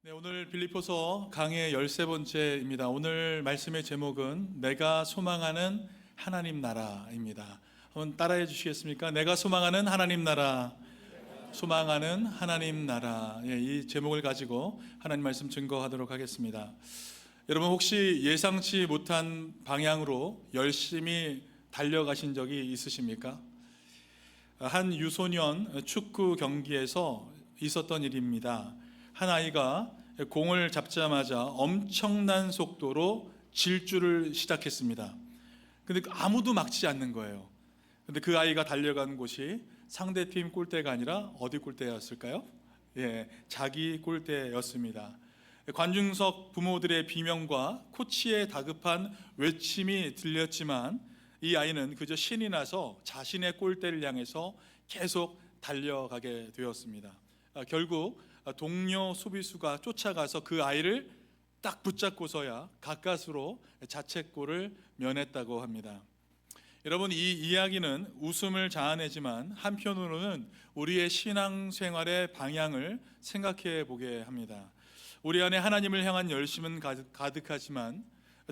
네, 오늘 빌립보서 강의 13번째입니다. 오늘 말씀의 제목은 내가 소망하는 하나님 나라입니다. 한번 따라해 주시겠습니까? 내가 소망하는 하나님 나라, 소망하는 하나님 나라. 이 제목을 가지고 하나님 말씀 증거하도록 하겠습니다. 여러분 혹시 예상치 못한 방향으로 열심히 달려가신 적이 있으십니까? 한 유소년 축구 경기에서 있었던 일입니다. 한 아이가 공을 잡자마자 엄청난 속도로 질주를 시작했습니다. 근데 아무도 막지 않는 거예요. 근데 그 아이가 달려간 곳이 상대팀 골대가 아니라 어디 골대였을까요? 자기 골대였습니다. 관중석 부모들의 비명과 코치의 다급한 외침이 들렸지만 이 아이는 그저 신이 나서 자신의 골대를 향해서 계속 달려가게 되었습니다. 결국 동료 수비수가 쫓아가서 그 아이를 딱 붙잡고서야 가까스로 자책골을 면했다고 합니다. 여러분, 이 이야기는 웃음을 자아내지만 한편으로는 우리의 신앙생활의 방향을 생각해 보게 합니다. 우리 안에 하나님을 향한 열심은 가득하지만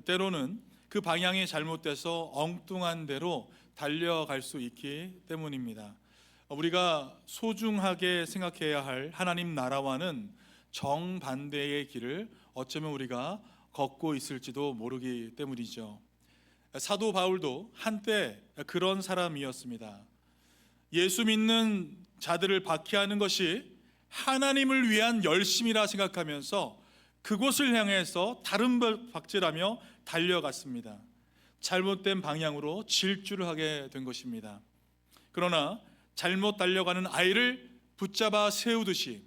때로는 그 방향이 잘못돼서 엉뚱한 대로 달려갈 수 있기 때문입니다. 우리가 소중하게 생각해야 할 하나님 나라와는 정반대의 길을 어쩌면 우리가 걷고 있을지도 모르기 때문이죠. 사도 바울도 한때 그런 사람이었습니다. 예수 믿는 자들을 박해하는 것이 하나님을 위한 열심이라 생각하면서 그곳을 향해서 다른 박질하며 달려갔습니다. 잘못된 방향으로 질주를 하게 된 것입니다. 그러나 잘못 달려가는 아이를 붙잡아 세우듯이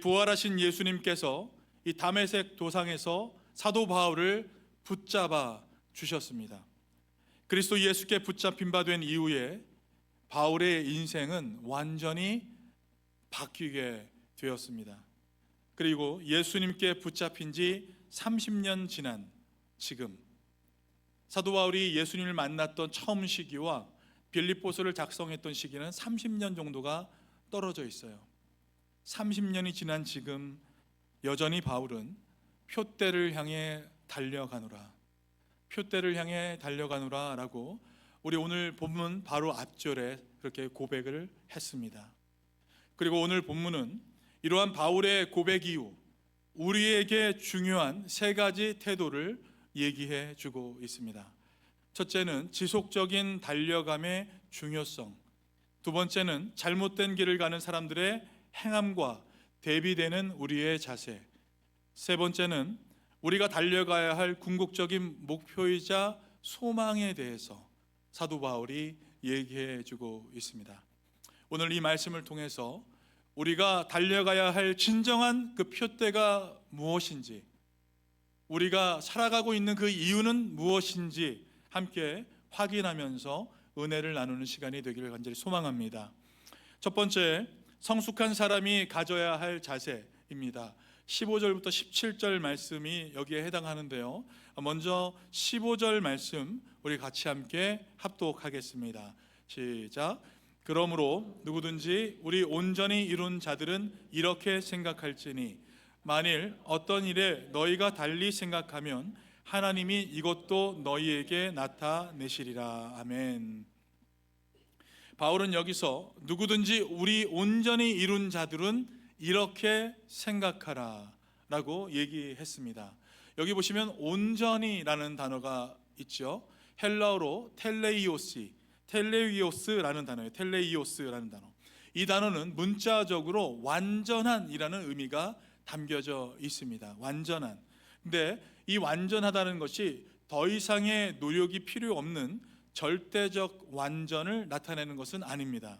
부활하신 예수님께서 이 다메섹 도상에서 사도 바울을 붙잡아 주셨습니다. 그리스도 예수께 붙잡힌 바 된 이후에 바울의 인생은 완전히 바뀌게 되었습니다. 그리고 예수님께 붙잡힌 지 30년 지난 지금 사도 바울이 예수님을 만났던 처음 시기와 빌립보서를 작성했던 시기는 30년 정도가 떨어져 있어요. 30년이 지난 지금 여전히 바울은 표대를 향해 달려가노라, 표대를 향해 달려가노라 라고 우리 오늘 본문 바로 앞절에 그렇게 고백을 했습니다. 그리고 오늘 본문은 이러한 바울의 고백 이후 우리에게 중요한 세 가지 태도를 얘기해 주고 있습니다. 첫째는 지속적인 달려감의 중요성, 두 번째는 잘못된 길을 가는 사람들의 행함과 대비되는 우리의 자세, 세 번째는 우리가 달려가야 할 궁극적인 목표이자 소망에 대해서 사도 바울이 얘기해 주고 있습니다. 오늘 이 말씀을 통해서 우리가 달려가야 할 진정한 그 표대가 무엇인지, 우리가 살아가고 있는 그 이유는 무엇인지 함께 확인하면서 은혜를 나누는 시간이 되기를 간절히 소망합니다. 첫 번째, 성숙한 사람이 가져야 할 자세입니다. 15절부터 17절 말씀이 여기에 해당하는데요, 먼저 15절 말씀 우리 같이 함께 합독하겠습니다. 시작. 그러므로 누구든지 우리 온전히 이룬 자들은 이렇게 생각할지니 만일 어떤 일에 너희가 달리 생각하면 하나님이 이것도 너희에게 나타내시리라. 아멘. 바울은 여기서 누구든지 우리 온전히 이룬 자들은 이렇게 생각하라 라고 얘기했습니다. 여기 보시면 온전히라는 단어가 있죠. 헬라어로 텔레이오스라는 단어예요. 텔레이오스라는 단어. 이 단어는 문자적으로 완전한이라는 의미가 담겨져 있습니다. 완전한. 근데 이 완전하다는 것이 더 이상의 노력이 필요 없는 절대적 완전을 나타내는 것은 아닙니다.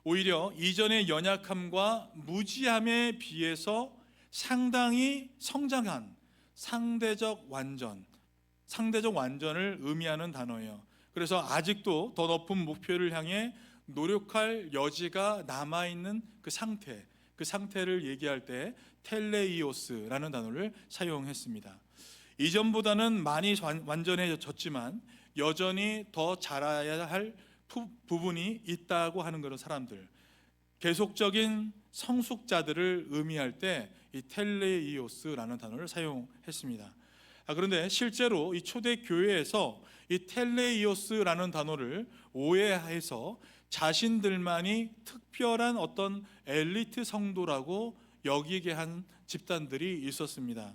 오히려 이전의 연약함과 무지함에 비해서 상당히 성장한 상대적 완전을 의미하는 단어예요. 그래서 아직도 더 높은 목표를 향해 노력할 여지가 남아있는 그 상태를 얘기할 때 텔레이오스라는 단어를 사용했습니다. 이전보다는 많이 완전해졌지만 여전히 더 자라야 할 부분이 있다고 하는 그런 사람들, 계속적인 성숙자들을 의미할 때 이 텔레이오스라는 단어를 사용했습니다. 그런데 실제로 이 초대 교회에서 이 텔레이오스라는 단어를 오해해서 자신들만이 특별한 어떤 엘리트 성도라고 여기게 한 집단들이 있었습니다.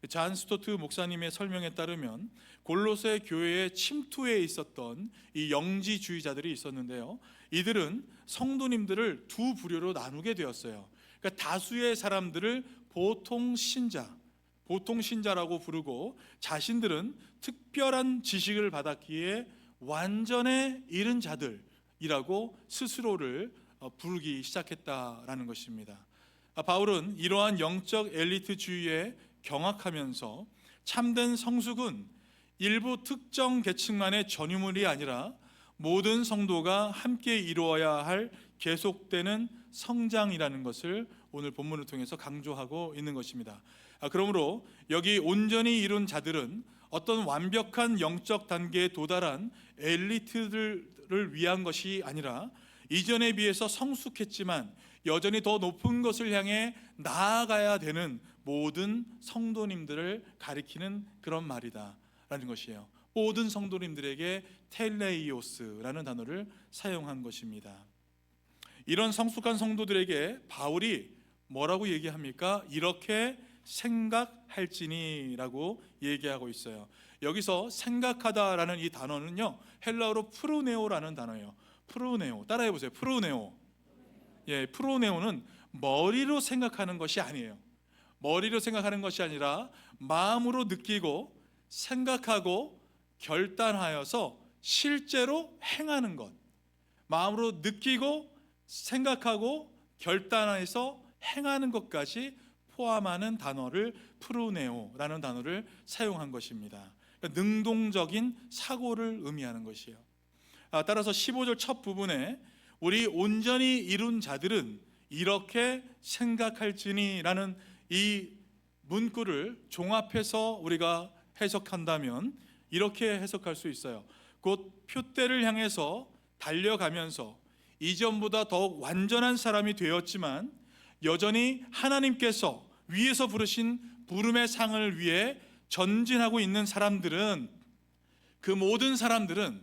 잔 스토트 목사님의 설명에 따르면 골로새 교회에 침투해 있었던 이 영지주의자들이 있었는데요, 이들은 성도님들을 두 부류로 나누게 되었어요. 그러니까 다수의 사람들을 보통 신자라고 부르고, 자신들은 특별한 지식을 받았기에 완전에 이른 자들이라고 스스로를 부르기 시작했다라는 것입니다. 바울은 이러한 영적 엘리트주의에 경악하면서 참된 성숙은 일부 특정 계층만의 전유물이 아니라 모든 성도가 함께 이루어야 할 계속되는 성장이라는 것을 오늘 본문을 통해서 강조하고 있는 것입니다. 그러므로 여기 온전히 이룬 자들은 어떤 완벽한 영적 단계에 도달한 엘리트들을 위한 것이 아니라 이전에 비해서 성숙했지만 여전히 더 높은 것을 향해 나아가야 되는 모든 성도님들을 가리키는 그런 말이다라는 것이에요. 모든 성도님들에게 텔레이오스라는 단어를 사용한 것입니다. 이런 성숙한 성도들에게 바울이 뭐라고 얘기합니까? 이렇게 생각할지니라고 얘기하고 있어요. 여기서 생각하다라는 이 단어는요, 헬라어로 프로네오라는 단어예요. 프로네오, 따라해 보세요. 프로네오. 프로네오는 머리로 생각하는 것이 아니에요. 머리로 생각하는 것이 아니라 마음으로 느끼고 생각하고 결단하여서 실제로 행하는 것. 마음으로 느끼고 생각하고 결단해서 행하는 것까지 포함하는 단어를 프로네오라는 단어를 사용한 것입니다. 그러니까 능동적인 사고를 의미하는 것이에요. 따라서 15절 첫 부분에 우리 온전히 이룬 자들은 이렇게 생각할지니라는 이 문구를 종합해서 우리가 해석한다면 이렇게 해석할 수 있어요. 곧 표대를 향해서 달려가면서 이전보다 더욱 완전한 사람이 되었지만 여전히 하나님께서 위에서 부르신 부름의 상을 위해 전진하고 있는 사람들은, 그 모든 사람들은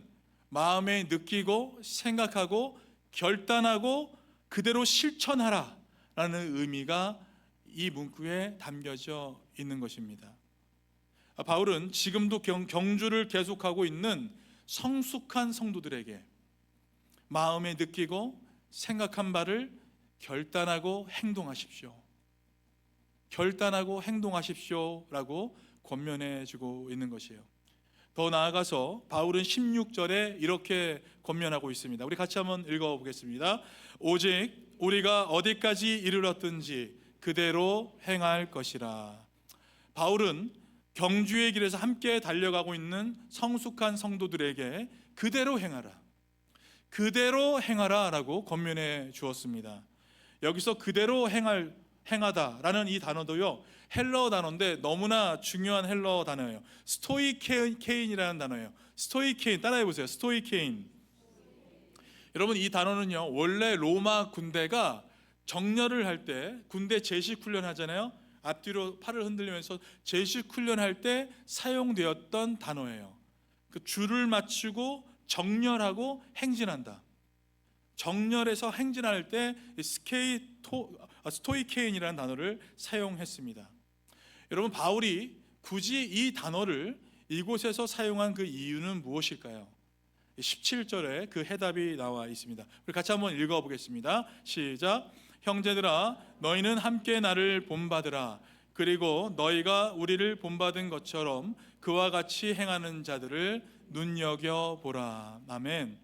마음에 느끼고 생각하고 결단하고 그대로 실천하라라는 의미가 이 문구에 담겨져 있는 것입니다. 바울은 지금도 경주를 계속하고 있는 성숙한 성도들에게 마음에 느끼고 생각한 바를 결단하고 행동하십시오. 결단하고 행동하십시오라고 권면해 주고 있는 것이에요. 더 나아가서 바울은 16절에 이렇게 권면하고 있습니다. 우리 같이 한번 읽어보겠습니다. 오직 우리가 어디까지 이르렀든지 그대로 행할 것이라. 바울은 경주의 길에서 함께 달려가고 있는 성숙한 성도들에게 그대로 행하라 라고 권면해 주었습니다. 여기서 그대로 행하다라는 이 단어도요, 헬라어 단어인데 너무나 중요한 헬라어 단어예요. 스토이케인이라는 단어예요. 스토이케인, 따라해 보세요. 스토이케인. 여러분, 이 단어는요, 원래 로마 군대가 정렬을 할 때 군대 제식 훈련 하잖아요. 앞뒤로 팔을 흔들면서 제식 훈련할 때 사용되었던 단어예요. 그 줄을 맞추고 정렬하고 행진한다. 정렬해서 행진할 때 스토이케인이라는 단어를 사용했습니다. 여러분, 바울이 굳이 이 단어를 이곳에서 사용한 그 이유는 무엇일까요? 17절에 그 해답이 나와 있습니다. 우리 같이 한번 읽어보겠습니다. 시작. 형제들아, 너희는 함께 나를 본받으라. 그리고 너희가 우리를 본받은 것처럼 그와 같이 행하는 자들을 눈여겨보라. 아멘.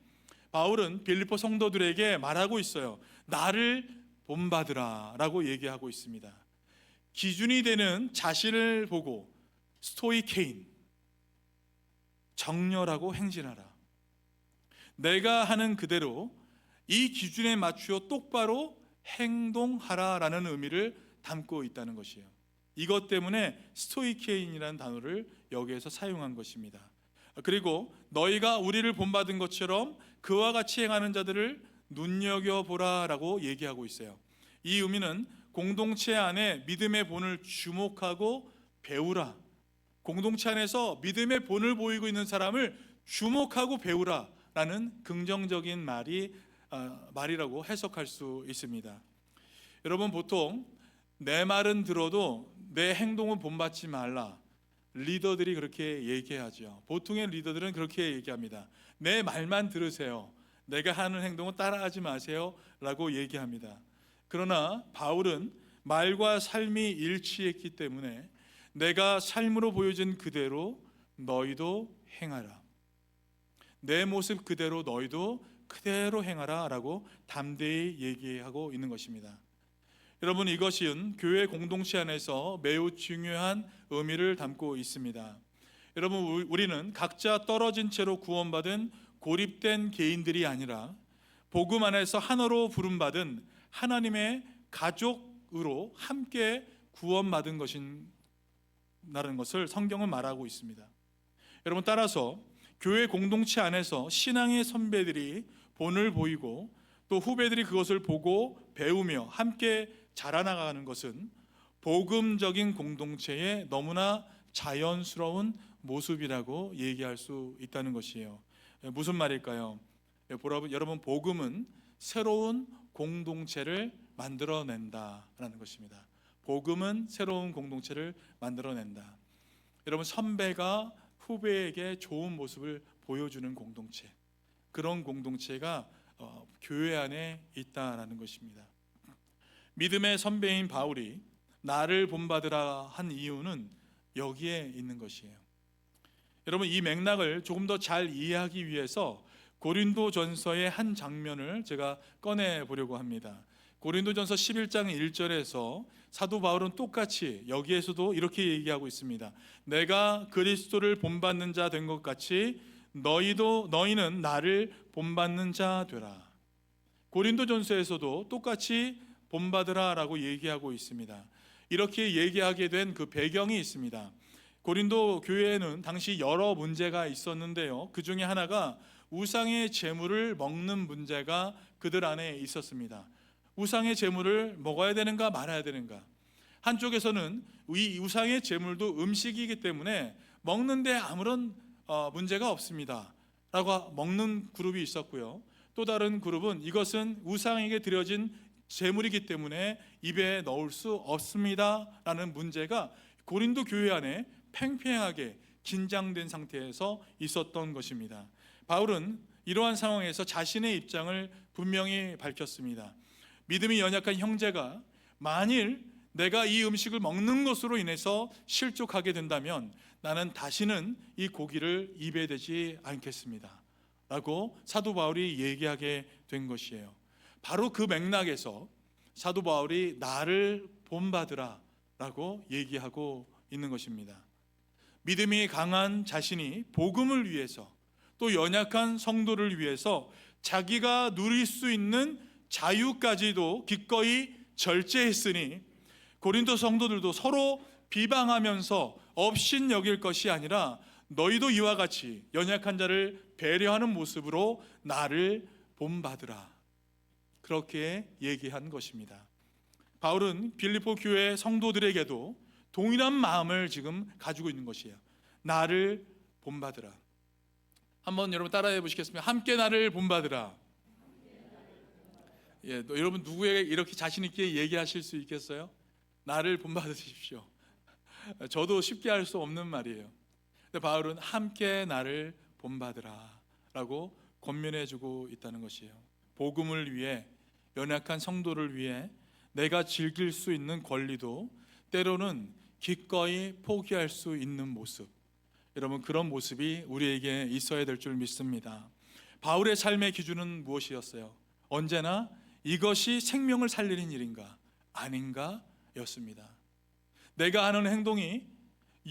바울은 빌립보 성도들에게 말하고 있어요. 나를 본받으라 라고 얘기하고 있습니다. 기준이 되는 자신을 보고 스토이케인, 정렬하고 행진하라. 내가 하는 그대로 이 기준에 맞추어 똑바로 행동하라라는 의미를 담고 있다는 것이에요. 이것 때문에 스토이케인이라는 단어를 여기에서 사용한 것입니다. 그리고 너희가 우리를 본받은 것처럼 그와 같이 행하는 자들을 눈여겨보라라고 얘기하고 있어요. 이 의미는 공동체 안에 믿음의 본을 주목하고 배우라. 공동체 안에서 믿음의 본을 보이고 있는 사람을 주목하고 배우라라는 긍정적인 말이라고 해석할 수 있습니다. 여러분, 보통 내 말은 들어도 내 행동은 본받지 말라. 리더들이 그렇게 얘기하죠. 보통의 리더들은 그렇게 얘기합니다. 내 말만 들으세요. 내가 하는 행동은 따라하지 마세요 라고 얘기합니다. 그러나 바울은 말과 삶이 일치했기 때문에 내가 삶으로 보여준 그대로 너희도 행하라. 내 모습 그대로 너희도 그대로 행하라 라고 담대히 얘기하고 있는 것입니다. 여러분, 이것은 교회 공동체 안에서 매우 중요한 의미를 담고 있습니다. 여러분, 우리는 각자 떨어진 채로 구원받은 고립된 개인들이 아니라 복음 안에서 하나로 부름받은 하나님의 가족으로 함께 구원받은 것이라는 것을 성경은 말하고 있습니다. 여러분, 따라서 교회 공동체 안에서 신앙의 선배들이 본을 보이고 또 후배들이 그것을 보고 배우며 함께 자라나가는 것은 복음적인 공동체의 너무나 자연스러운 모습이라고 얘기할 수 있다는 것이에요. 무슨 말일까요? 여러분, 복음은 새로운 공동체를 만들어낸다라는 것입니다. 복음은 새로운 공동체를 만들어낸다. 여러분, 선배가 후배에게 좋은 모습을 보여주는 공동체, 그런 공동체가 교회 안에 있다라는 것입니다. 믿음의 선배인 바울이 나를 본받으라 한 이유는 여기에 있는 것이에요. 여러분, 이 맥락을 조금 더 잘 이해하기 위해서 고린도전서의 한 장면을 제가 꺼내 보려고 합니다. 고린도전서 11장 1절에서 사도 바울은 똑같이 여기에서도 이렇게 얘기하고 있습니다. 내가 그리스도를 본받는 자 된 것 같이 너희는 나를 본받는 자 되라. 고린도전서에서도 똑같이 본받으라 라고 얘기하고 있습니다. 이렇게 얘기하게 된 그 배경이 있습니다. 고린도 교회에는 당시 여러 문제가 있었는데요, 그 중에 하나가 우상의 제물을 먹는 문제가 그들 안에 있었습니다. 우상의 제물을 먹어야 되는가 말아야 되는가. 한쪽에서는 이 우상의 제물도 음식이기 때문에 먹는데 아무런 문제가 없습니다 라고 먹는 그룹이 있었고요, 또 다른 그룹은 이것은 우상에게 드려진 제물이기 때문에 입에 넣을 수 없습니다 라는 문제가 고린도 교회 안에 팽팽하게 긴장된 상태에서 있었던 것입니다. 바울은 이러한 상황에서 자신의 입장을 분명히 밝혔습니다. 믿음이 연약한 형제가 만일 내가 이 음식을 먹는 것으로 인해서 실족하게 된다면 나는 다시는 이 고기를 입에 대지 않겠습니다 라고 사도 바울이 얘기하게 된 것이에요. 바로 그 맥락에서 사도 바울이 나를 본받으라 라고 얘기하고 있는 것입니다. 믿음이 강한 자신이 복음을 위해서 또 연약한 성도를 위해서 자기가 누릴 수 있는 자유까지도 기꺼이 절제했으니 고린도 성도들도 서로 비방하면서 업신 여길 것이 아니라 너희도 이와 같이 연약한 자를 배려하는 모습으로 나를 본받으라, 그렇게 얘기한 것입니다. 바울은 빌립보 교회 성도들에게도 동일한 마음을 지금 가지고 있는 것이에요. 나를 본받으라. 한번 여러분 따라해 보시겠습니까? 함께 나를 본받으라. 여러분 누구에게 이렇게 자신 있게 얘기하실 수 있겠어요? 나를 본받으십시오. 저도 쉽게 할 수 없는 말이에요. 근데 바울은 함께 나를 본받으라 라고 권면해 주고 있다는 것이에요. 복음을 위해, 연약한 성도를 위해 내가 즐길 수 있는 권리도 때로는 기꺼이 포기할 수 있는 모습, 여러분 그런 모습이 우리에게 있어야 될 줄 믿습니다. 바울의 삶의 기준은 무엇이었어요? 언제나 이것이 생명을 살리는 일인가 아닌가 였습니다. 내가 하는 행동이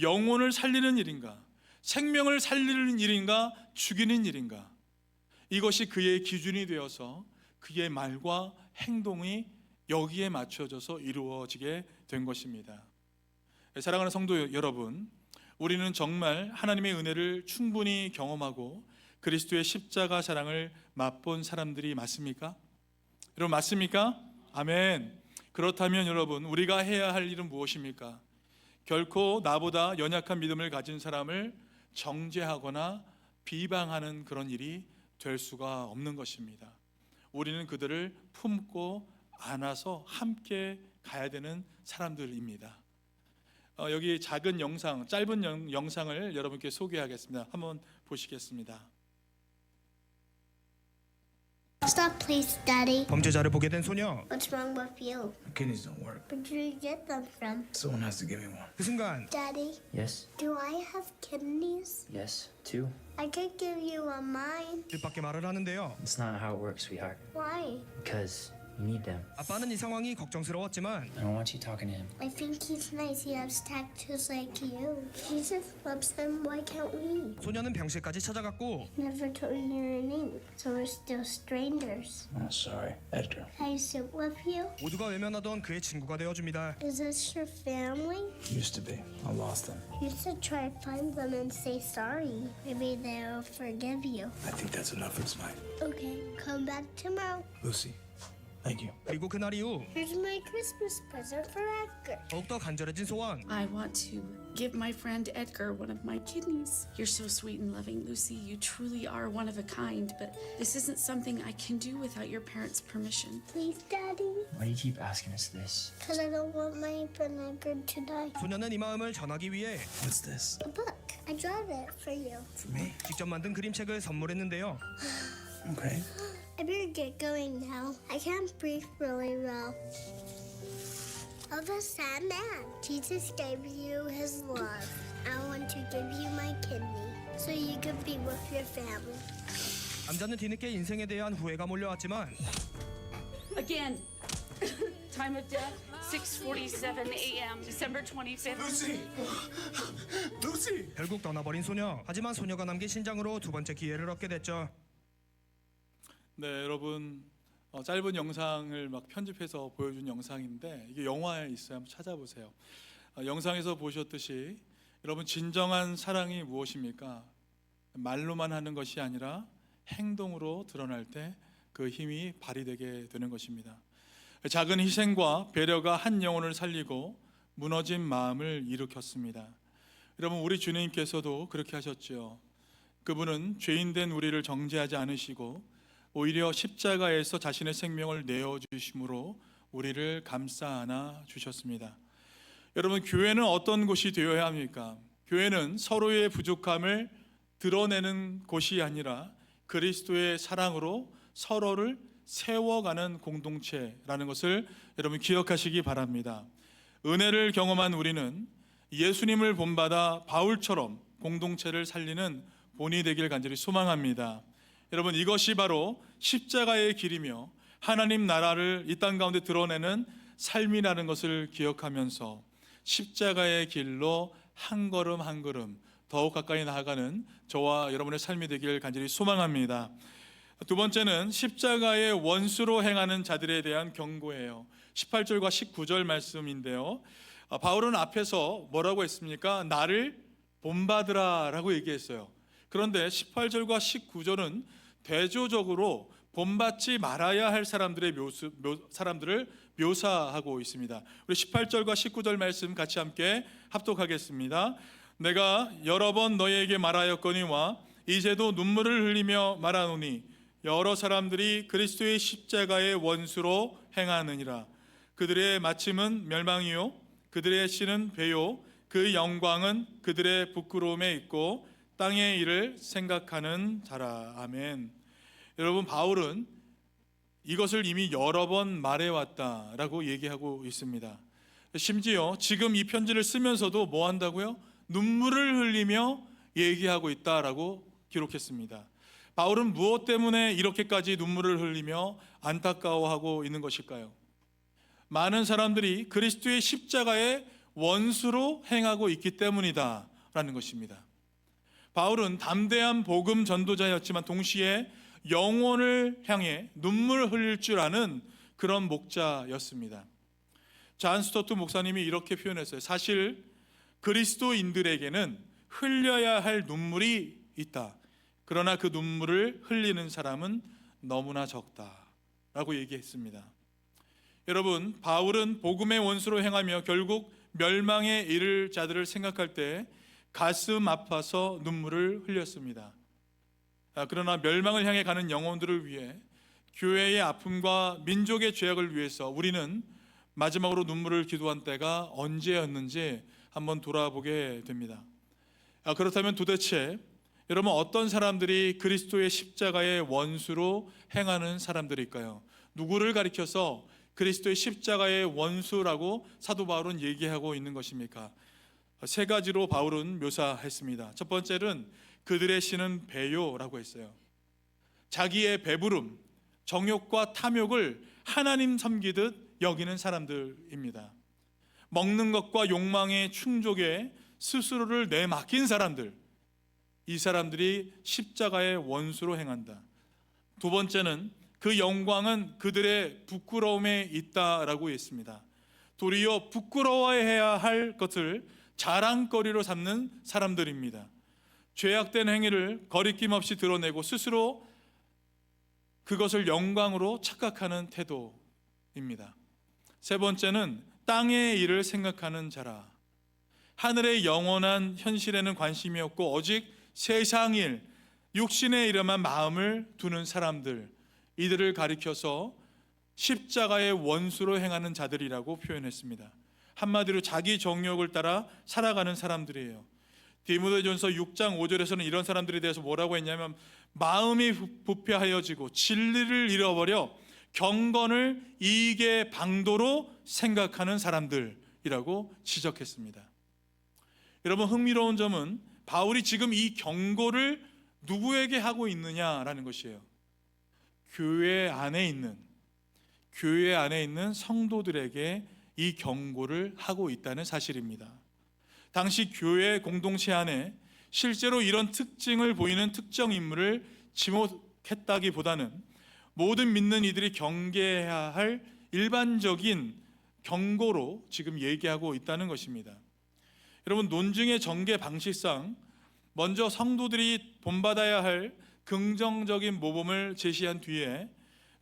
영혼을 살리는 일인가, 생명을 살리는 일인가, 죽이는 일인가, 이것이 그의 기준이 되어서 그의 말과 행동이 여기에 맞춰져서 이루어지게 된 것입니다. 사랑하는 성도 여러분, 우리는 정말 하나님의 은혜를 충분히 경험하고 그리스도의 십자가 사랑을 맛본 사람들이 맞습니까? 여러분 맞습니까? 아멘. 그렇다면 여러분, 우리가 해야 할 일은 무엇입니까? 결코 나보다 연약한 믿음을 가진 사람을 정죄하거나 비방하는 그런 일이 될 수가 없는 것입니다. 우리는 그들을 품고 안아서 함께 가야 되는 사람들입니다. 여기 작은 영상, 짧은 영상을 여러분께 소개하겠습니다. 한번 보시겠습니다. Stop, please, Daddy. 범죄자를 보게 된 소녀. What's wrong with you? My kidneys don't work. Where did you get them from? Someone has to give me one. 그 순간 Daddy, Yes, do I have kidneys? yes, two. I could give you a mine. 뜻밖의 말을 하는데요. It's not how it works, sweetheart. Why? Because you need them. 아빠는 이 상황이 걱정스러웠지만 I don't want you talking to him. I think he's nice. He has tattoos like you. Jesus loves him. Why can't we? 소녀는 병실까지 찾아갔고 Never told you your name, so we're still strangers. Oh, sorry. Edgar. Can I sit with you? 모두가 외면하던 그의 친구가 되어줍니다. Is this your family? Used to be. I lost them. You should try to find them and say sorry. Maybe they'll forgive you. I think that's enough for tonight. Okay, come back tomorrow. Lucy, thank you. 그리고 그날 이후 Here's my Christmas present for Edgar. 더욱더 간절해진 소원. I want to give my friend Edgar one of my kidneys. You're so sweet and loving, Lucy. You truly are one of a kind, but this isn't something I can do without your parents' permission. Please, Daddy. Why do you keep asking us this? Because I don't want my friend Edgar to die. 소녀는 이 마음을 전하기 위해 What's this? A book. I draw it for you. For me? 직접 만든 그림책을 선물했는데요. Okay. I better get going now. I can't breathe really well. Of a sad man, Jesus gave you his love. I want to give you my kidney so you can be with your family. 남자는 뒤늦게 인생에 대한 후회가 몰려왔지만 Again. Time of death, 6:47 a.m., December 25th. Lucy! 결국 떠나버린 소녀. 하지만 소녀가 남긴 신장으로 두 번째 기회를 얻게 됐죠. 네, 여러분, 짧은 영상을 막 편집해서 보여준 영상인데 이게 영화에 있어요. 한번 찾아보세요. 영상에서 보셨듯이 여러분, 진정한 사랑이 무엇입니까? 말로만 하는 것이 아니라 행동으로 드러날 때 그 힘이 발휘되게 되는 것입니다. 작은 희생과 배려가 한 영혼을 살리고 무너진 마음을 일으켰습니다. 여러분, 우리 주님께서도 그렇게 하셨죠. 그분은 죄인된 우리를 정죄하지 않으시고 오히려 십자가에서 자신의 생명을 내어주심으로 우리를 감싸 안아 주셨습니다. 여러분, 교회는 어떤 곳이 되어야 합니까? 교회는 서로의 부족함을 드러내는 곳이 아니라 그리스도의 사랑으로 서로를 세워가는 공동체라는 것을 여러분 기억하시기 바랍니다. 은혜를 경험한 우리는 예수님을 본받아 바울처럼 공동체를 살리는 본이 되길 간절히 소망합니다. 여러분, 이것이 바로 십자가의 길이며 하나님 나라를 이 땅 가운데 드러내는 삶이라는 것을 기억하면서 십자가의 길로 한 걸음 한 걸음 더욱 가까이 나아가는 저와 여러분의 삶이 되길 간절히 소망합니다. 두 번째는 십자가의 원수로 행하는 자들에 대한 경고예요. 18절과 19절 말씀인데요. 바울은 앞에서 뭐라고 했습니까? 나를 본받으라 라고 얘기했어요. 그런데 18절과 19절은 대조적으로 본받지 말아야 할 사람들을 묘사하고 있습니다. 우리 18절과 19절 말씀 같이 함께 합독하겠습니다. 내가 여러 번 너희에게 말하였거니와 이제도 눈물을 흘리며 말하노니 여러 사람들이 그리스도의 십자가의 원수로 행하느니라. 그들의 마침은 멸망이요 그들의 씨는 배요 그 영광은 그들의 부끄러움에 있고 땅의 일을 생각하는 자라. 아멘. 여러분, 바울은 이것을 이미 여러 번 말해왔다라고 얘기하고 있습니다. 심지어 지금 이 편지를 쓰면서도 뭐 한다고요? 눈물을 흘리며 얘기하고 있다라고 기록했습니다. 바울은 무엇 때문에 이렇게까지 눈물을 흘리며 안타까워하고 있는 것일까요? 많은 사람들이 그리스도의 십자가의 원수로 행하고 있기 때문이다 라는 것입니다. 바울은 담대한 복음 전도자였지만 동시에 영혼을 향해 눈물 흘릴 줄 아는 그런 목자였습니다. 잔 스토트 목사님이 이렇게 표현했어요. 사실 그리스도인들에게는 흘려야 할 눈물이 있다. 그러나 그 눈물을 흘리는 사람은 너무나 적다 라고 얘기했습니다. 여러분, 바울은 복음의 원수로 행하며 결국 멸망에 이를 자들을 생각할 때 가슴 아파서 눈물을 흘렸습니다. 그러나 멸망을 향해 가는 영혼들을 위해, 교회의 아픔과 민족의 죄악을 위해서 우리는 마지막으로 눈물을 기도한 때가 언제였는지 한번 돌아보게 됩니다. 그렇다면 도대체 여러분, 어떤 사람들이 그리스도의 십자가의 원수로 행하는 사람들일까요? 누구를 가리켜서 그리스도의 십자가의 원수라고 사도 바울은 얘기하고 있는 것입니까? 세 가지로 바울은 묘사했습니다. 첫 번째는 그들의 신은 배요라고 했어요. 자기의 배부름, 정욕과 탐욕을 하나님 섬기듯 여기는 사람들입니다. 먹는 것과 욕망의 충족에 스스로를 내맡긴 사람들, 이 사람들이 십자가의 원수로 행한다. 두 번째는 그 영광은 그들의 부끄러움에 있다라고 했습니다. 도리어 부끄러워해야 할 것을 자랑거리로 삼는 사람들입니다. 죄악된 행위를 거리낌 없이 드러내고 스스로 그것을 영광으로 착각하는 태도입니다. 세 번째는 땅의 일을 생각하는 자라. 하늘의 영원한 현실에는 관심이 없고 오직 세상일, 육신의 일에만 마음을 두는 사람들, 이들을 가리켜서 십자가의 원수로 행하는 자들이라고 표현했습니다. 한마디로 자기 정욕을 따라 살아가는 사람들이에요. 디모데전서 6장 5절에서는 이런 사람들에 대해서 뭐라고 했냐면, 마음이 부패하여지고 진리를 잃어버려 경건을 이익의 방도로 생각하는 사람들이라고 지적했습니다. 여러분, 흥미로운 점은 바울이 지금 이 경고를 누구에게 하고 있느냐라는 것이에요. 교회 안에 있는 성도들에게 이 경고를 하고 있다는 사실입니다. 당시 교회 공동체 안에 실제로 이런 특징을 보이는 특정 인물을 지목했다기보다는 모든 믿는 이들이 경계해야 할 일반적인 경고로 지금 얘기하고 있다는 것입니다. 여러분, 논증의 전개 방식상 먼저 성도들이 본받아야 할 긍정적인 모범을 제시한 뒤에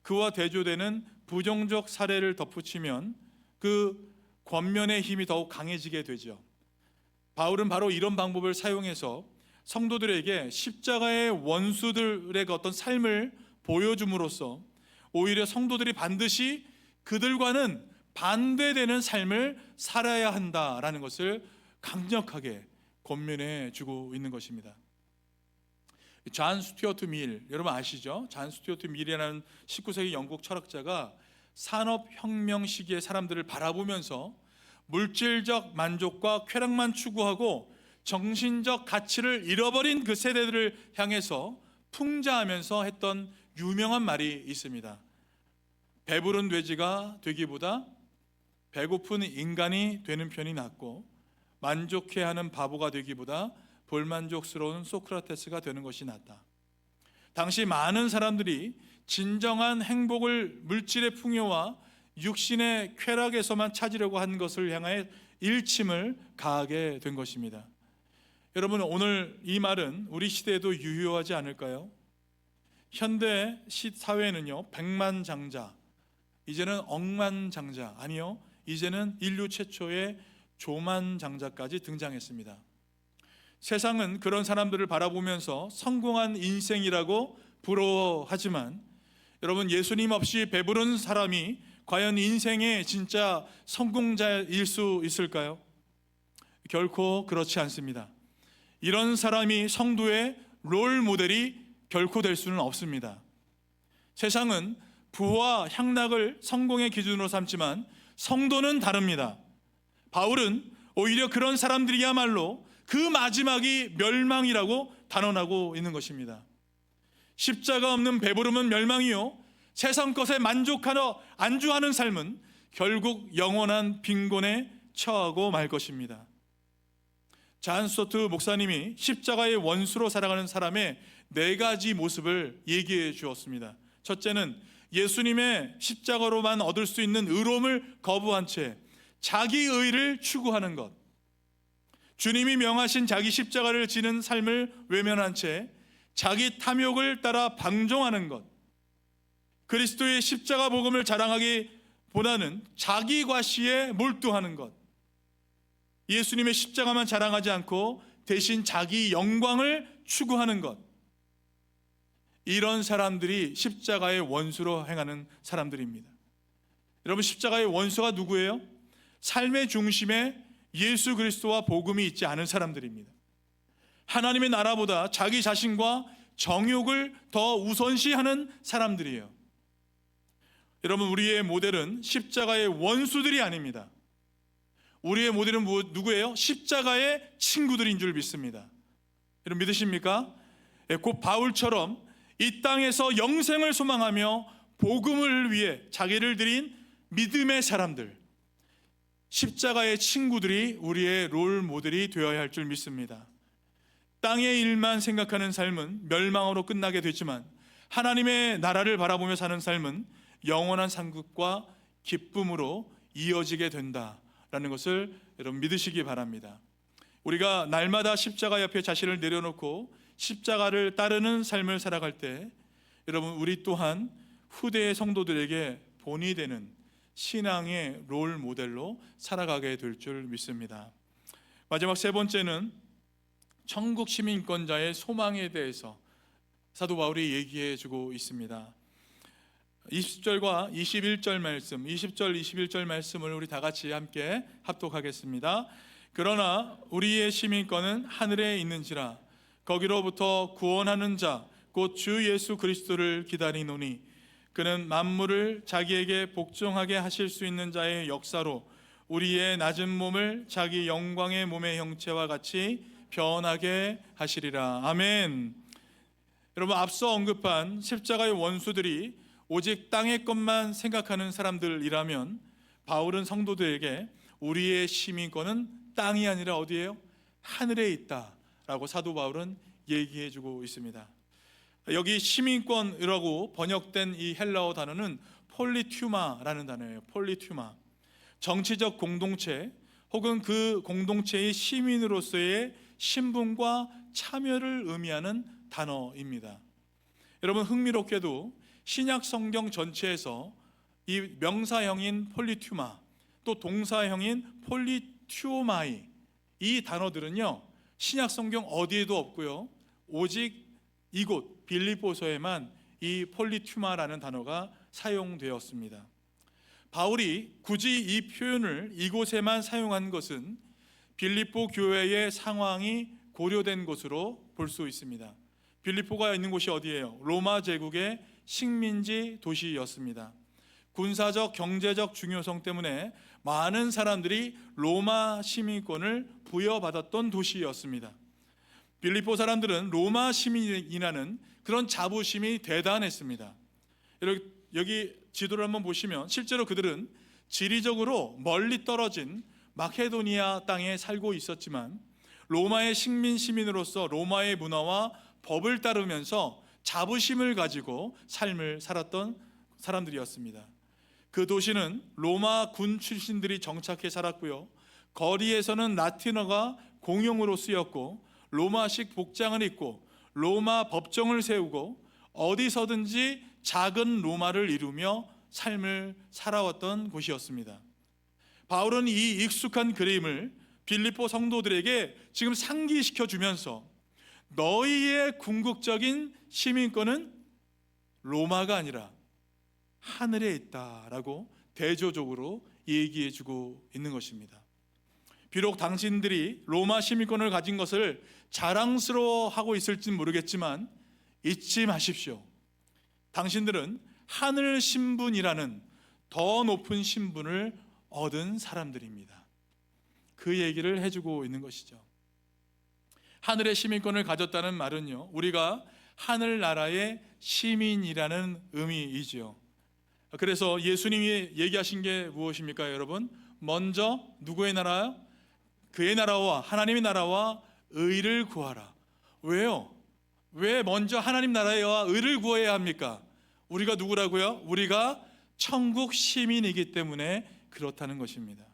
그와 대조되는 부정적 사례를 덧붙이면 그 권면의 힘이 더욱 강해지게 되죠. 바울은 바로 이런 방법을 사용해서 성도들에게 십자가의 원수들의 어떤 삶을 보여줌으로써 오히려 성도들이 반드시 그들과는 반대되는 삶을 살아야 한다라는 것을 강력하게 권면해 주고 있는 것입니다. 존 스튜어트 밀, 여러분 아시죠? 존 스튜어트 밀이라는 19세기 영국 철학자가 산업혁명 시기의 사람들을 바라보면서 물질적 만족과 쾌락만 추구하고 정신적 가치를 잃어버린 그 세대들을 향해서 풍자하면서 했던 유명한 말이 있습니다. 배부른 돼지가 되기보다 배고픈 인간이 되는 편이 낫고, 만족해하는 바보가 되기보다 볼만족스러운 소크라테스가 되는 것이 낫다. 당시 많은 사람들이 진정한 행복을 물질의 풍요와 육신의 쾌락에서만 찾으려고 한 것을 향해 일침을 가하게 된 것입니다. 여러분, 오늘 이 말은 우리 시대에도 유효하지 않을까요? 현대 사회는요, 백만장자, 이제는 억만장자, 아니요, 이제는 인류 최초의 조만장자까지 등장했습니다. 세상은 그런 사람들을 바라보면서 성공한 인생이라고 부러워하지만, 여러분, 예수님 없이 배부른 사람이 과연 인생의 진짜 성공자일 수 있을까요? 결코 그렇지 않습니다. 이런 사람이 성도의 롤 모델이 결코 될 수는 없습니다. 세상은 부와 향락을 성공의 기준으로 삼지만 성도는 다릅니다. 바울은 오히려 그런 사람들이야말로 그 마지막이 멸망이라고 단언하고 있는 것입니다. 십자가 없는 배부름은 멸망이요, 세상 것에 만족하러 안주하는 삶은 결국 영원한 빈곤에 처하고 말 것입니다. 존 스튜어트 목사님이 십자가의 원수로 살아가는 사람의 4가지 모습을 얘기해 주었습니다. 첫째는 예수님의 십자가로만 얻을 수 있는 의로움을 거부한 채 자기 의를 추구하는 것, 주님이 명하신 자기 십자가를 지는 삶을 외면한 채 자기 탐욕을 따라 방종하는 것, 그리스도의 십자가 복음을 자랑하기 보다는 자기 과시에 몰두하는 것, 예수님의 십자가만 자랑하지 않고 대신 자기 영광을 추구하는 것, 이런 사람들이 십자가의 원수로 행하는 사람들입니다. 여러분, 십자가의 원수가 누구예요? 삶의 중심에 예수 그리스도와 복음이 있지 않은 사람들입니다. 하나님의 나라보다 자기 자신과 정욕을 더 우선시하는 사람들이에요. 여러분, 우리의 모델은 십자가의 원수들이 아닙니다. 우리의 모델은 누구예요? 십자가의 친구들인 줄 믿습니다. 여러분, 믿으십니까? 곧 바울처럼 이 땅에서 영생을 소망하며 복음을 위해 자기를 드린 믿음의 사람들, 십자가의 친구들이 우리의 롤 모델이 되어야 할 줄 믿습니다. 땅의 일만 생각하는 삶은 멸망으로 끝나게 되지만 하나님의 나라를 바라보며 사는 삶은 영원한 상급과 기쁨으로 이어지게 된다라는 것을 여러분 믿으시기 바랍니다. 우리가 날마다 십자가 옆에 자신을 내려놓고 십자가를 따르는 삶을 살아갈 때 여러분, 우리 또한 후대의 성도들에게 본이 되는 신앙의 롤 모델로 살아가게 될 줄 믿습니다. 마지막 세 번째는 천국 시민권자의 소망에 대해서 사도 바울이 얘기해 주고 있습니다. 20절과 21절 말씀, 20절 21절 말씀을 우리 다 같이 함께 합독하겠습니다. 그러나 우리의 시민권은 하늘에 있는지라 거기로부터 구원하는 자 곧 주 예수 그리스도를 기다리노니 그는 만물을 자기에게 복종하게 하실 수 있는 자의 역사로 우리의 낮은 몸을 자기 영광의 몸의 형체와 같이 변하게 하시리라. 아멘. 여러분, 앞서 언급한 십자가의 원수들이 오직 땅의 것만 생각하는 사람들이라면 바울은 성도들에게 우리의 시민권은 땅이 아니라 어디예요? 하늘에 있다라고 사도 바울은 얘기해 주고 있습니다. 여기 시민권이라고 번역된 이 헬라어 단어는 폴리튜마라는 단어예요. 폴리튜마. 정치적 공동체 혹은 그 공동체의 시민으로서의 신분과 참여를 의미하는 단어입니다. 여러분, 흥미롭게도 신약 성경 전체에서 이 명사형인 폴리튜마 또 동사형인 폴리튜마이, 이 단어들은요 신약 성경 어디에도 없고요, 오직 이곳 빌립보서에만 이 폴리튜마라는 단어가 사용되었습니다. 바울이 굳이 이 표현을 이곳에만 사용한 것은 빌립보 교회의 상황이 고려된 것으로 볼 수 있습니다. 빌립보가 있는 곳이 어디예요? 로마 제국의 식민지 도시였습니다. 군사적, 경제적 중요성 때문에 많은 사람들이 로마 시민권을 부여받았던 도시였습니다. 빌립보 사람들은 로마 시민이라는 그런 자부심이 대단했습니다. 여기 지도를 한번 보시면 실제로 그들은 지리적으로 멀리 떨어진 마케도니아 땅에 살고 있었지만 로마의 식민 시민으로서 로마의 문화와 법을 따르면서 자부심을 가지고 삶을 살았던 사람들이었습니다. 그 도시는 로마 군 출신들이 정착해 살았고요, 거리에서는 라틴어가 공용으로 쓰였고 로마식 복장을 입고 로마 법정을 세우고 어디서든지 작은 로마를 이루며 삶을 살아왔던 곳이었습니다. 바울은 이 익숙한 그림을 빌립보 성도들에게 지금 상기시켜 주면서 너희의 궁극적인 시민권은 로마가 아니라 하늘에 있다라고 대조적으로 얘기해 주고 있는 것입니다. 비록 당신들이 로마 시민권을 가진 것을 자랑스러워하고 있을지는 모르겠지만 잊지 마십시오. 당신들은 하늘 신분이라는 더 높은 신분을 얻은 사람들입니다. 그 얘기를 해주고 있는 것이죠. 하늘의 시민권을 가졌다는 말은요, 우리가 하늘나라의 시민이라는 의미이지요. 그래서 예수님이 얘기하신 게 무엇입니까, 여러분? 먼저 누구의 나라요? 그의 나라와 하나님의 나라와 의를 구하라. 왜요? 왜 먼저 하나님 나라와 의를 구해야 합니까? 우리가 누구라고요? 우리가 천국 시민이기 때문에 그렇다는 것입니다.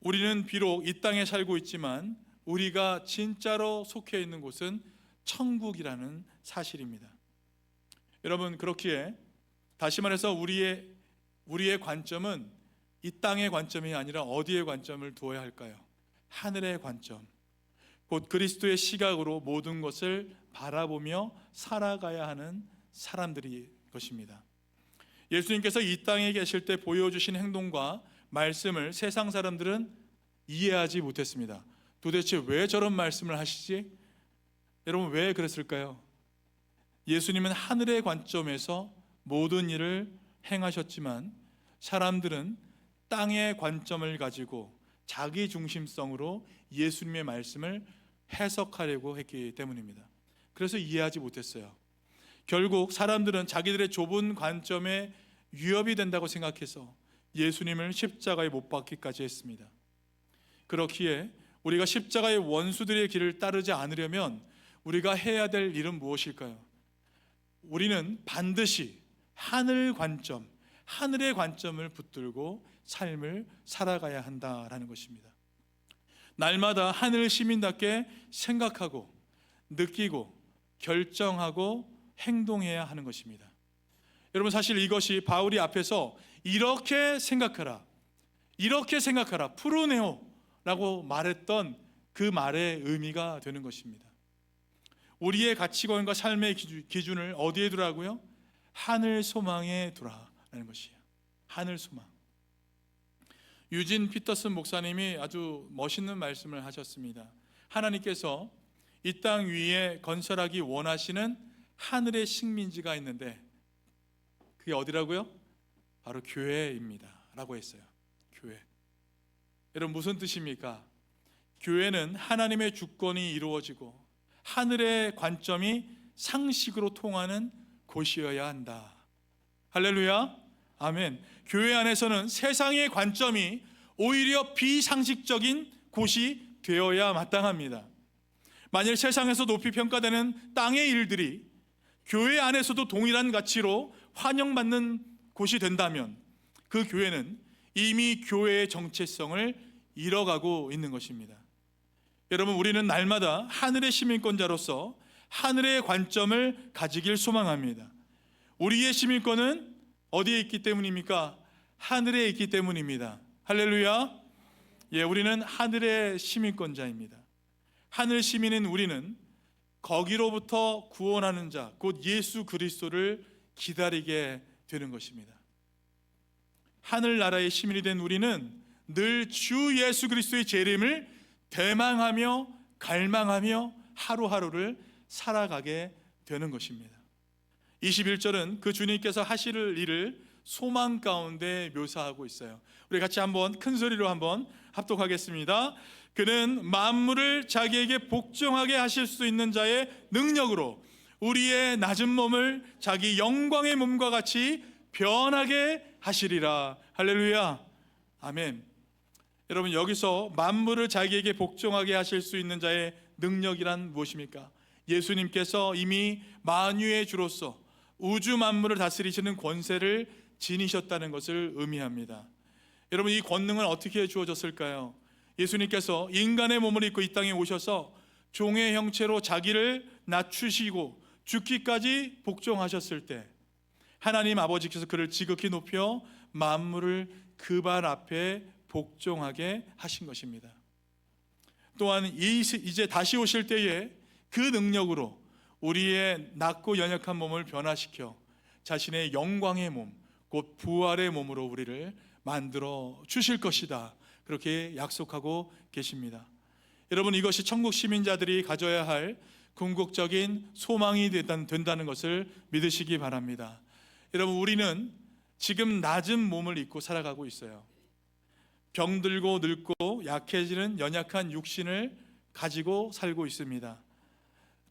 우리는 비록 이 땅에 살고 있지만 우리가 진짜로 속해 있는 곳은 천국이라는 사실입니다. 여러분, 그렇기에 다시 말해서 우리의 우리의 관점은 이 땅의 관점이 아니라 어디의 관점을 두어야 할까요? 하늘의 관점, 곧 그리스도의 시각으로 모든 것을 바라보며 살아가야 하는 사람들이 것입니다. 예수님께서 이 땅에 계실 때 보여주신 행동과 말씀을 세상 사람들은 이해하지 못했습니다. 도대체 왜 저런 말씀을 하시지? 여러분, 왜 그랬을까요? 예수님은 하늘의 관점에서 모든 일을 행하셨지만 사람들은 땅의 관점을 가지고 자기 중심성으로 예수님의 말씀을 해석하려고 했기 때문입니다. 그래서 이해하지 못했어요. 결국 사람들은 자기들의 좁은 관점에 위협이 된다고 생각해서 예수님을 십자가에 못 박기까지 했습니다. 그렇기에 우리가 십자가의 원수들의 길을 따르지 않으려면 우리가 해야 될 일은 무엇일까요? 우리는 반드시 하늘 관점, 하늘의 관점을 붙들고 삶을 살아가야 한다라는 것입니다. 날마다 하늘 시민답게 생각하고 느끼고 결정하고 행동해야 하는 것입니다. 여러분, 사실 이것이 바울이 앞에서 이렇게 생각하라, 프로네오라고 말했던 그 말의 의미가 되는 것입니다. 우리의 가치관과 삶의 기준을 어디에 두라고요? 하늘 소망에 두라라는 것이에요. 하늘 소망. 유진 피터슨 목사님이 아주 멋있는 말씀을 하셨습니다. 하나님께서 이 땅 위에 건설하기 원하시는 하늘의 식민지가 있는데 그게 어디라고요? 바로 교회입니다 라고 했어요. 교회. 여러분, 무슨 뜻입니까? 교회는 하나님의 주권이 이루어지고 하늘의 관점이 상식으로 통하는 곳이어야 한다. 할렐루야, 아멘. 교회 안에서는 세상의 관점이 오히려 비상식적인 곳이 되어야 마땅합니다. 만일 세상에서 높이 평가되는 땅의 일들이 교회 안에서도 동일한 가치로 환영받는 곳이 된다면 그 교회는 이미 교회의 정체성을 잃어가고 있는 것입니다. 여러분, 우리는 날마다 하늘의 시민권자로서 하늘의 관점을 가지길 소망합니다. 우리의 시민권은 어디에 있기 때문입니까? 하늘에 있기 때문입니다. 할렐루야. 예, 우리는 하늘의 시민권자입니다. 하늘 시민인 우리는 거기로부터 구원하는 자, 곧 예수 그리스도를 기다리게 되는 것입니다. 하늘나라의 시민이 된 우리는 늘 주 예수 그리스도의 재림을 대망하며 갈망하며 하루하루를 살아가게 되는 것입니다. 21절은 그 주님께서 하실 일을 소망 가운데 묘사하고 있어요. 우리 같이 한번 큰 소리로 한번 합독하겠습니다. 그는 만물을 자기에게 복종하게 하실 수 있는 자의 능력으로 우리의 낮은 몸을 자기 영광의 몸과 같이 변하게 하시리라. 할렐루야, 아멘. 여러분, 여기서 만물을 자기에게 복종하게 하실 수 있는 자의 능력이란 무엇입니까? 예수님께서 이미 만유의 주로서 우주 만물을 다스리시는 권세를 지니셨다는 것을 의미합니다. 여러분, 이 권능은 어떻게 주어졌을까요? 예수님께서 인간의 몸을 입고 이 땅에 오셔서 종의 형체로 자기를 낮추시고 죽기까지 복종하셨을 때 하나님 아버지께서 그를 지극히 높여 만물을 그 발 앞에 복종하게 하신 것입니다. 또한 이제 다시 오실 때에 그 능력으로 우리의 낮고 연약한 몸을 변화시켜 자신의 영광의 몸, 곧 부활의 몸으로 우리를 만들어 주실 것이다, 그렇게 약속하고 계십니다. 여러분, 이것이 천국 시민자들이 가져야 할 궁극적인 소망이 된다는 것을 믿으시기 바랍니다. 여러분, 우리는 지금 낮은 몸을 입고 살아가고 있어요. 병들고 늙고 약해지는 연약한 육신을 가지고 살고 있습니다.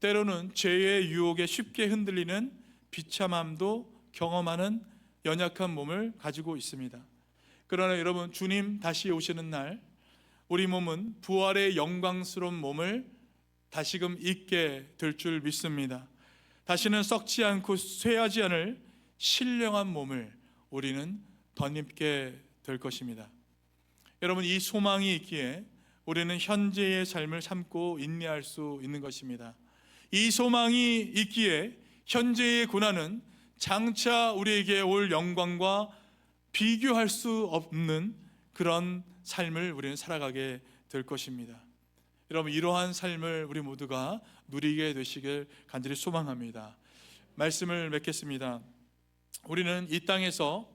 때로는 죄의 유혹에 쉽게 흔들리는 비참함도 경험하는 연약한 몸을 가지고 있습니다. 그러나 여러분, 주님 다시 오시는 날 우리 몸은 부활의 영광스러운 몸을 다시금 입게 될 줄 믿습니다. 다시는 썩지 않고 쇠하지 않을 신령한 몸을 우리는 덧입게 될 것입니다. 여러분, 이 소망이 있기에 우리는 현재의 삶을 참고 인내할 수 있는 것입니다. 이 소망이 있기에 현재의 고난은 장차 우리에게 올 영광과 비교할 수 없는 그런 삶을 우리는 살아가게 될 것입니다. 여러분, 이러한 삶을 우리 모두가 누리게 되시길 간절히 소망합니다. 말씀을 맺겠습니다. 우리는 이 땅에서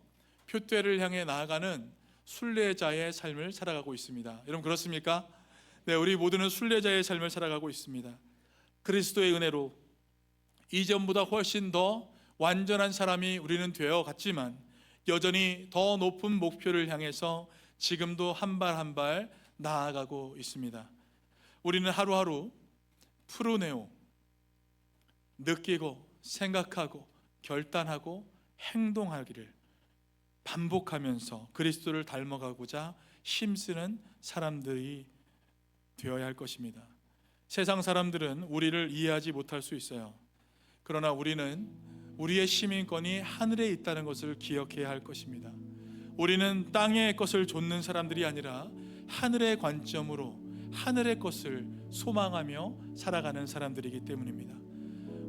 표대를 향해 나아가는 순례자의 삶을 살아가고 있습니다. 여러분, 그렇습니까? 네, 우리 모두는 순례자의 삶을 살아가고 있습니다. 그리스도의 은혜로 이전보다 훨씬 더 완전한 사람이 우리는 되어 갔지만 여전히 더 높은 목표를 향해서 지금도 한 발 한 발 나아가고 있습니다. 우리는 하루하루 풀어내고 느끼고 생각하고 결단하고 행동하기를 반복하면서 그리스도를 닮아가고자 힘쓰는 사람들이 되어야 할 것입니다. 세상 사람들은 우리를 이해하지 못할 수 있어요. 그러나 우리는 우리의 시민권이 하늘에 있다는 것을 기억해야 할 것입니다. 우리는 땅의 것을 좇는 사람들이 아니라 하늘의 관점으로 하늘의 것을 소망하며 살아가는 사람들이기 때문입니다.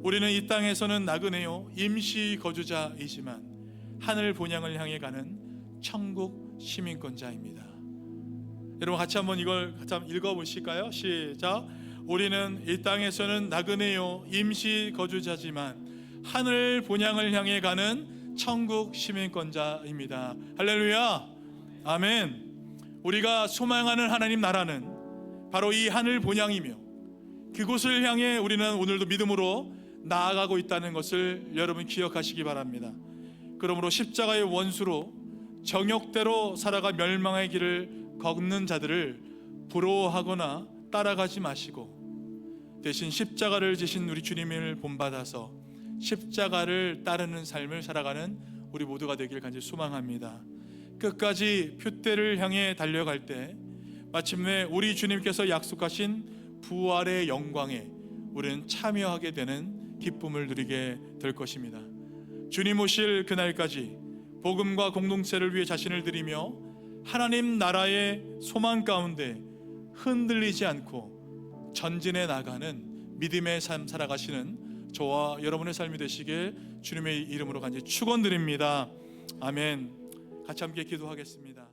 우리는 이 땅에서는 나그네요 임시 거주자이지만 하늘 본향을 향해 가는 천국 시민권자입니다. 여러분, 같이 한번 이걸 같이 한번 읽어보실까요? 시작. 우리는 이 땅에서는 나그네요 임시 거주자지만 하늘 본향을 향해 가는 천국 시민권자입니다. 할렐루야, 아멘. 우리가 소망하는 하나님 나라는 바로 이 하늘 본향이며 그곳을 향해 우리는 오늘도 믿음으로 나아가고 있다는 것을 여러분 기억하시기 바랍니다. 그러므로 십자가의 원수로 정욕대로 살아가 멸망의 길을 걷는 자들을 부러워하거나 따라가지 마시고 대신 십자가를 지신 우리 주님을 본받아서 십자가를 따르는 삶을 살아가는 우리 모두가 되길 간절히 소망합니다. 끝까지 표대를 향해 달려갈 때 마침내 우리 주님께서 약속하신 부활의 영광에 우리는 참여하게 되는 기쁨을 누리게 될 것입니다. 주님 오실 그날까지 복음과 공동체를 위해 자신을 드리며 하나님 나라의 소망 가운데 흔들리지 않고 전진해 나가는 믿음의 삶 살아가시는 저와 여러분의 삶이 되시길 주님의 이름으로 간절히 축원드립니다. 아멘. 같이 함께 기도하겠습니다.